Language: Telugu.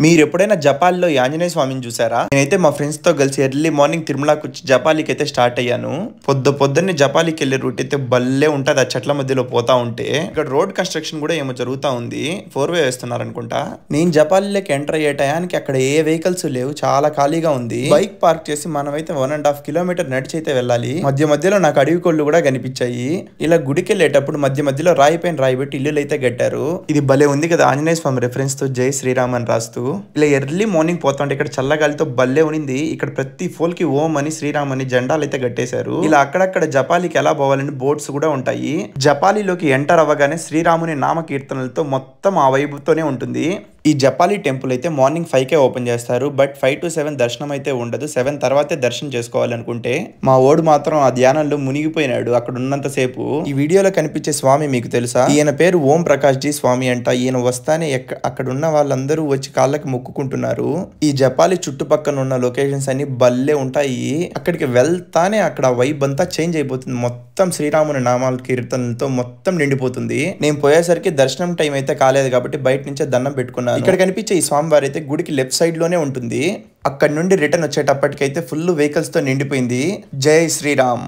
మీరు ఎప్పుడైనా జపాల్లో ఈ ఆంజనేయ స్వామిని చూసారా? నేనైతే మా ఫ్రెండ్స్ తో కలిసి ఎర్లీ మార్నింగ్ తిరుమలకి వచ్చి జపాలికి అయితే స్టార్ట్ అయ్యాను. పొద్దున్నే జపాలికి వెళ్ళే రూట్ అయితే భలే ఉంటది. ఆ చెట్ల మధ్యలో పోతా ఉంటే ఇక్కడ రోడ్ కన్స్ట్రక్షన్ కూడా ఏమో జరుగుతా ఉంది. 4-వే వేస్తున్నారు అనుకుంటా. నేను జపాలిలోకి ఎంటర్ అయ్యే టయానికి అక్కడ ఏ వెహికల్స్ లేవు, చాలా ఖాళీగా ఉంది. బైక్ పార్క్ చేసి మనమైతే 1.5 కిలోమీటర్ నడిచి అయితే వెళ్ళాలి. మధ్యలో నాకు అడవి కోళ్ళు కూడా కనిపించాయి. ఇలా గుడికి వెళ్ళేటప్పుడు మధ్యలో రాయి పైన రాయి పెట్టి ఇల్లులు అయితే కట్టారు. ఇది భలే ఉంది కదా, ఆంజనేయ స్వామి రెఫరెన్స్ తో జై శ్రీరామ్ అని రాస్తూ. ఇలా ఎర్లీ మార్నింగ్ పోతుంటే ఇక్కడ చల్లగాలితో భలే ఉనింది. ఇక్కడ ప్రతి ఫోల్ కి ఓం అని శ్రీరామ్ అని జెండాలు అయితే కట్టేశారు. ఇలా అక్కడక్కడ జపాలికి ఎలా పోవాలని బోర్డ్స్ కూడా ఉంటాయి. జపాలిలోకి ఎంటర్ అవ్వగానే శ్రీరాముని నామ కీర్తనలతో మొత్తం ఆ వైపుతోనే ఉంటుంది. ఈ జపాలి టెంపుల్ అయితే మార్నింగ్ 5కే ఓపెన్ చేస్తారు. బట్ 5 to 7 దర్శనం అయితే ఉండదు. 7 తర్వాతే దర్శనం చేసుకోవాలనుకుంటే. మా ఓడు మాత్రం ఆ ధ్యానంలో మునిగిపోయినాడు అక్కడ ఉన్నంత సేపు. ఈ వీడియోలో కనిపించే స్వామి మీకు తెలుసా? ఈయన పేరు ఓం ప్రకాష్ జీ స్వామి అంట. ఈయన వస్తానే అక్కడ ఉన్న వాళ్ళందరూ వచ్చి కాళ్ళకి మొక్కుకుంటున్నారు. ఈ జపాలి చుట్టుపక్కల ఉన్న లొకేషన్స్ అన్ని భలే ఉంటాయి. అక్కడికి వెళ్తానే అక్కడ వైబ్ అంతా చేంజ్ అయిపోతుంది. మొత్తం శ్రీరాముని నామాల కీర్తనలతో మొత్తం నిండిపోతుంది. నేను పోయేసరికి దర్శనం టైం అయితే కాలేదు కాబట్టి బయట నుంచే దండం పెట్టుకున్నాను. ఇక్కడ కనిపించే ఈ స్వామివారి అయితే గుడికి లెఫ్ట్ సైడ్ లోనే ఉంటుంది. అక్కడ నుండి రిటర్న్ వచ్చేటప్పటికైతే ఫుల్ వెహికల్స్ తో నిండిపోయింది. జై శ్రీరామ్.